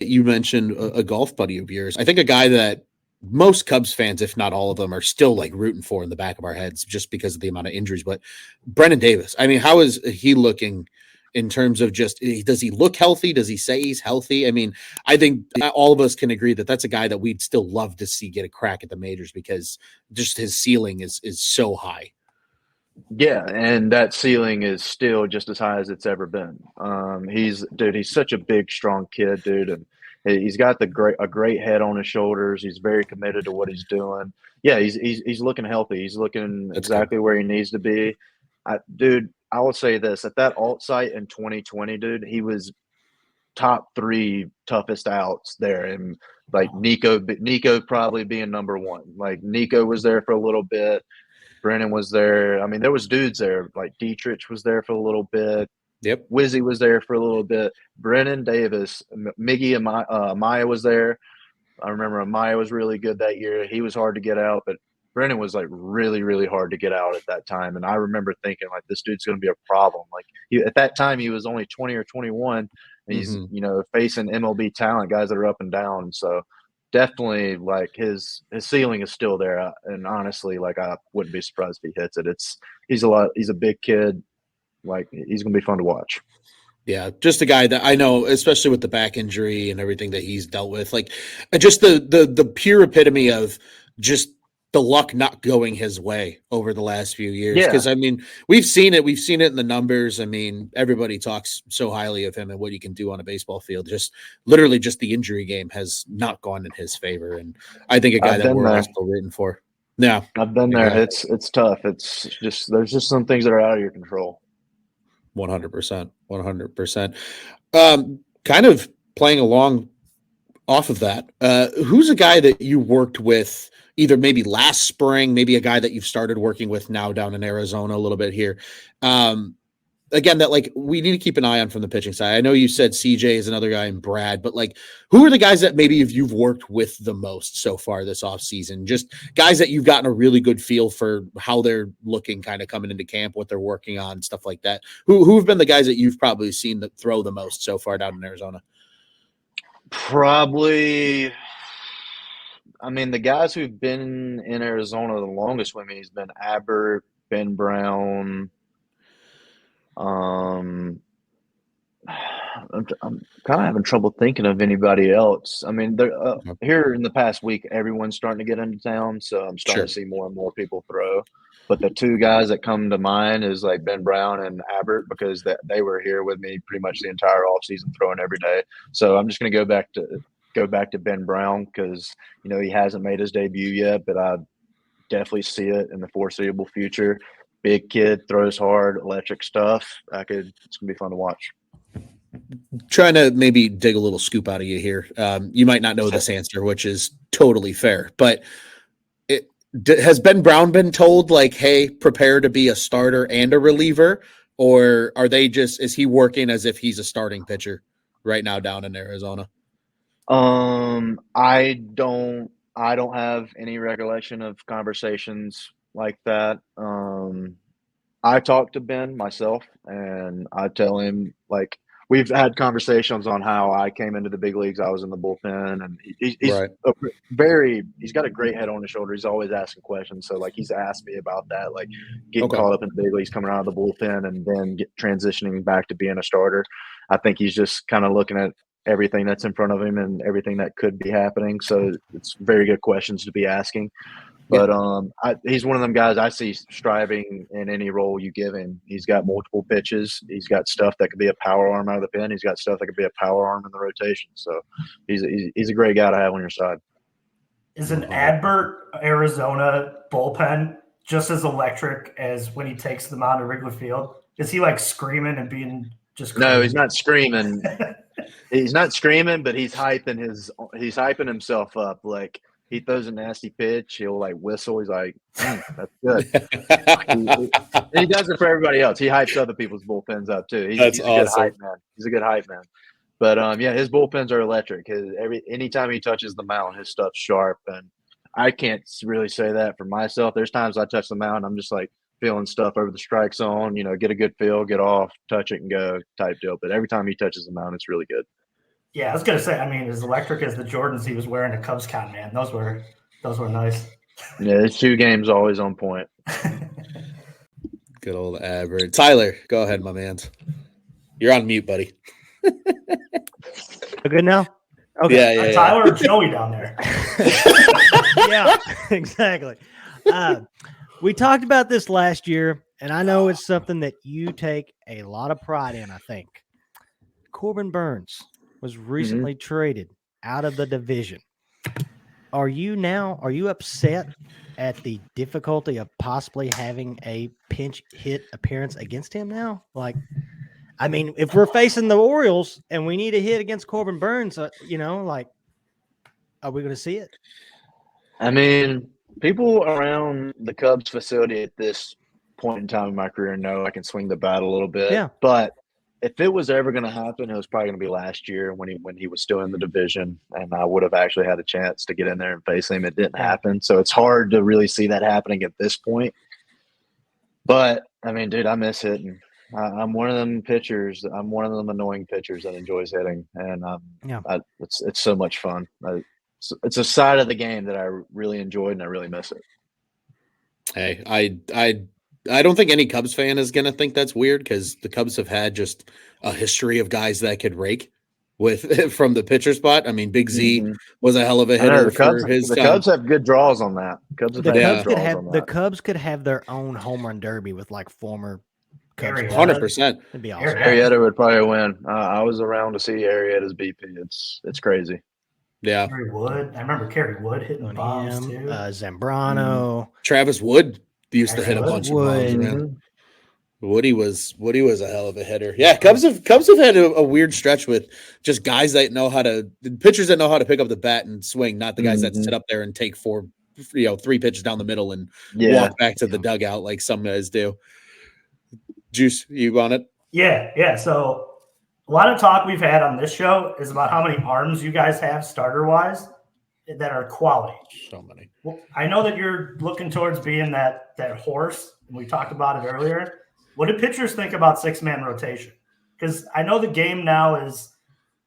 You mentioned a golf buddy of yours. I think a guy that most Cubs fans, if not all of them, are still like rooting for in the back of our heads just because of the amount of injuries. But Brennan Davis, I mean, how is he looking in terms of just does he look healthy? Does he say he's healthy? I mean, I think all of us can agree that that's a guy that we'd still love to see get a crack at the majors because just his ceiling is so high. Yeah, and that ceiling is still just as high as it's ever been. He's such a big, strong kid, dude, and he's got a great head on his shoulders. He's very committed to what he's doing. Yeah, he's looking healthy. He's looking That's good. exactly where he needs to be. Dude, I will say this: at that alt site in 2020, dude, he was top three toughest outs there, and like Nico probably being number one. Like Nico was there for a little bit. Brennan was there. I mean, there was dudes there. Like Dietrich was there for a little bit. Yep. Wizzy was there for a little bit. Brennan Davis, Miggy and Maya was there. I remember Maya was really good that year. He was hard to get out, but Brennan was like really, really hard to get out at that time. And I remember thinking like this dude's going to be a problem. Like at that time he was only 20 or 21, and he's facing MLB talent, guys that are up and down. So definitely like his ceiling is still there. And honestly, like I wouldn't be surprised if he hits it. He's a big kid. Like he's going to be fun to watch. Yeah, just a guy that I know, especially with the back injury and everything that he's dealt with, like just the pure epitome of just the luck not going his way over the last few years. Yeah. Because I mean, we've seen it in the numbers. I mean, everybody talks so highly of him and what he can do on a baseball field. Just literally, just the injury game has not gone in his favor, and I think a guy that we're all still rooting for. Yeah, I've been there. It's tough. It's just there's just some things that are out of your control. 100%, 100%. Kind of playing along off of that, who's a guy that you worked with either maybe last spring, maybe a guy that you've started working with now down in Arizona a little bit here? Again, that like we need to keep an eye on from the pitching side. I know you said CJ is another guy and Brad, but like who are the guys that maybe if you've worked with the most so far this offseason? Just guys that you've gotten a really good feel for how they're looking kind of coming into camp, what they're working on, stuff like that. Who have been the guys that you've probably seen that throw the most so far down in Arizona? Probably, I mean, the guys who've been in Arizona the longest with me has been Abbott, Ben Brown. I'm kind of having trouble thinking of anybody else. I mean, here in the past week, everyone's starting to get into town, so I'm starting to see more and more people throw. But the two guys that come to mind is like Ben Brown and Abbott because they were here with me pretty much the entire offseason throwing every day. So I'm just going to go back to Ben Brown because he hasn't made his debut yet, but I definitely see it in the foreseeable future. Big kid, throws hard, electric stuff. It's gonna be fun to watch. Trying to maybe dig a little scoop out of you here. You might not know this answer, which is totally fair, but has Ben Brown been told like, hey, prepare to be a starter and a reliever? Or is he working as if he's a starting pitcher right now down in Arizona? I don't have any recollection of conversations like that. I talk to Ben myself and I tell him like we've had conversations on how I came into the big leagues. I was in the bullpen and he's right. He's got a great head on his shoulder. He's always asking questions. So like he's asked me about that, like getting caught up in the big leagues, coming out of the bullpen and then transitioning back to being a starter. I think he's just kind of looking at everything that's in front of him and everything that could be happening. So it's very good questions to be asking. But he's one of them guys I see striving in any role you give him. He's got multiple pitches. He's got stuff that could be a power arm out of the pen. He's got stuff that could be a power arm in the rotation. So he's a great guy to have on your side. Is an Abbott Arizona bullpen just as electric as when he takes the mound at Wrigley Field? Is he like screaming and being just crazy? No, he's not screaming. He's not screaming, but he's hyping himself up. Like he throws a nasty pitch, he'll like whistle. He's like, "That's good." he does it for everybody else. He hypes other people's bullpens up too. He's a good hype man. He's a good hype man. But his bullpens are electric. Anytime he touches the mound, his stuff's sharp. And I can't really say that for myself. There's times I touch the mound, I'm just like feeling stuff over the strike zone. Get a good feel, get off, touch it, and go type deal. But every time he touches the mound, it's really good. Yeah, I was gonna say. I mean, as electric as the Jordans he was wearing at Cubs Con, man, those were nice. Yeah, his 2 games always on point. Good old average. Tyler, go ahead, my man. You're on mute, buddy. Good now? Okay. Yeah. Tyler or Joey down there? Yeah, exactly. We talked about this last year, and I know it's something that you take a lot of pride in, I think. Corbin Burns was recently traded out of the division. Are you upset at the difficulty of possibly having a pinch hit appearance against him now? Like, I mean, if we're facing the Orioles and we need a hit against Corbin Burns, you know, like, are we going to see it? I mean, people around the Cubs facility at this point in time in my career know I can swing the bat a little bit. Yeah. But if it was ever going to happen, it was probably going to be last year when he was still in the division, and I would have actually had a chance to get in there and face him. It didn't happen, so it's hard to really see that happening at this point. But I mean, dude, I miss hitting. I'm one of them pitchers. I'm one of them annoying pitchers that enjoys hitting, and it's so much fun. It's a side of the game that I really enjoyed, and I really miss it. Hey, I don't think any Cubs fan is going to think that's weird because the Cubs have had just a history of guys that could rake with from the pitcher spot. I mean, Big Z was a hell of a hitter for his time. The Cubs have good draws on that. The Cubs could have their own home run derby with like former Cubs. 100%. It'd be awesome. Arrieta would probably win. I was around to see Arrieta's BP. It's crazy. Yeah. Kerry Wood. I remember Kerry Wood hitting bombs too. Zambrano. Travis Wood used to hit a bunch of bombs, man. Woody was a hell of a hitter. Yeah, Cubs have had a weird stretch with just guys that know how to pitchers that know how to pick up the bat and swing, not the guys that sit up there and take 3 pitches down the middle and walk back to the dugout like some guys do. Juice, you on it? Yeah. So a lot of talk we've had on this show is about how many arms you guys have starter-wise that are quality. So many. Well, I know that you're looking towards being that horse, and we talked about it earlier. What do pitchers think about 6-man rotation? Because I know the game now is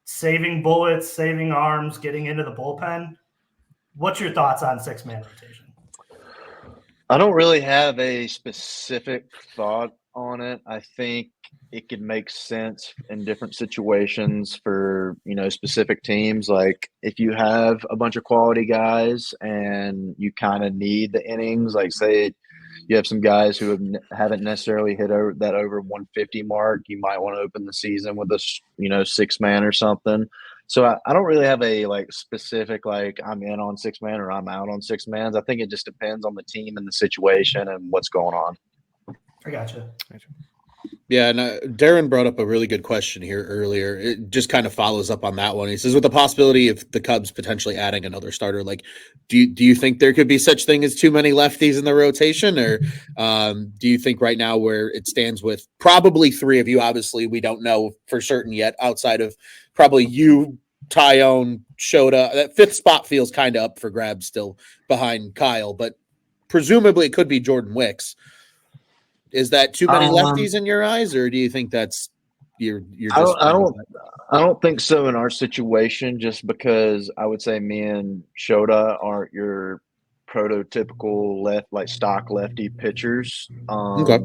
saving bullets, saving arms, getting into the bullpen. What's your thoughts on 6-man rotation? I don't really have a specific thought on it. I think it could make sense in different situations for, specific teams. Like if you have a bunch of quality guys and you kind of need the innings, like say you have some guys who haven't necessarily hit that over 150 mark, you might want to open the season with a, 6-man or something. So I don't really have a specific, I'm in on 6-man or I'm out on 6-mans. I think it just depends on the team and the situation and what's going on. I gotcha. Yeah, and Darren brought up a really good question here earlier. It just kind of follows up on that one. He says, with the possibility of the Cubs potentially adding another starter, do you think there could be such thing as too many lefties in the rotation, or do you think right now where it stands with probably 3 of you? Obviously, we don't know for certain yet. Outside of probably you, Tyone, Shota, that 5th spot feels kind of up for grabs still behind Kyle, but presumably it could be Jordan Wicks. Is that too many lefties in your eyes, or do you think that's you're just I don't think so in our situation, just because I would say me and Shota aren't your prototypical stock lefty pitchers. Okay.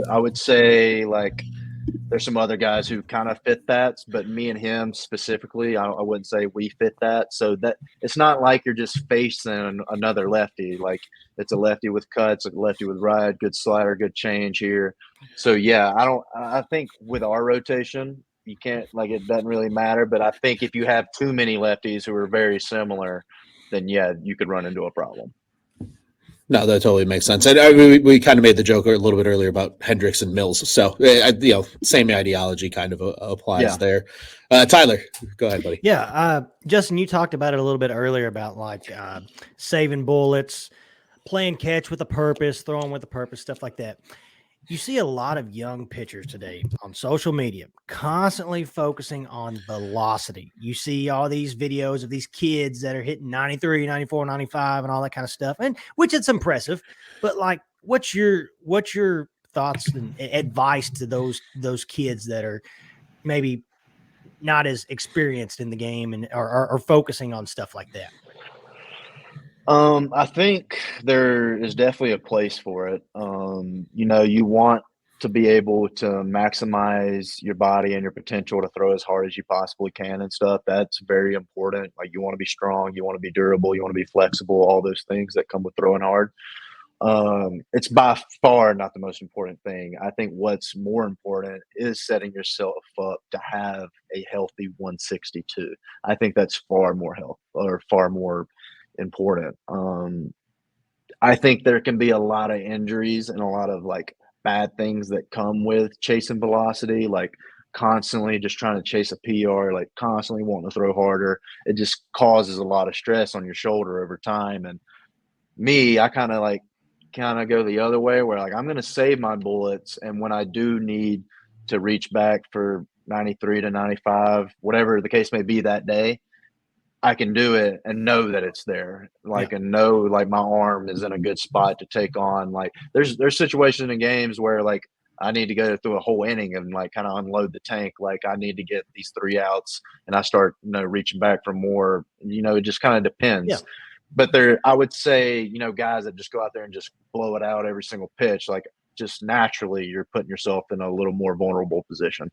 I would say there's some other guys who kind of fit that, but me and him specifically, I wouldn't say we fit that. So that it's not like you're just facing another lefty. It's a lefty with cuts, a lefty with ride, good slider, good change here. So yeah, I think with our rotation, you can't it doesn't really matter. But I think if you have too many lefties who are very similar, then yeah, you could run into a problem. No, that totally makes sense. And we kind of made the joke a little bit earlier about Hendricks and Mills. So, same ideology kind of applies there. Tyler, go ahead, buddy. Yeah. Justin, you talked about it a little bit earlier about saving bullets, playing catch with a purpose, throwing with a purpose, stuff like that. You see a lot of young pitchers today on social media constantly focusing on velocity. You see all these videos of these kids that are hitting 93, 94, 95 and all that kind of stuff, and which it's impressive. But what's your thoughts and advice to those kids that are maybe not as experienced in the game and are focusing on stuff like that? I think there is definitely a place for it. You want to be able to maximize your body and your potential to throw as hard as you possibly can and stuff. That's very important. Like, you want to be strong, you want to be durable, you want to be flexible, all those things that come with throwing hard. It's by far not the most important thing. I think what's more important is setting yourself up to have a healthy 162. I think that's far more important. I think there can be a lot of injuries and a lot of like bad things that come with chasing velocity, like constantly just trying to chase a PR, like constantly wanting to throw harder. It just causes a lot of stress on your shoulder over time. And I kind of go the other way, where like I'm going to save my bullets, and when I do need to reach back for 93 to 95, whatever the case may be that day, I can do it and know that it's there, and know like my arm is in a good spot to take on. Like, there's situations in games where like I need to go through a whole inning and like kind of unload the tank. Like, I need to get these 3 outs, and I start reaching back for more. It just kind of depends. Yeah. But I would say, guys that just go out there and just blow it out every single pitch, like, just naturally you're putting yourself in a little more vulnerable position.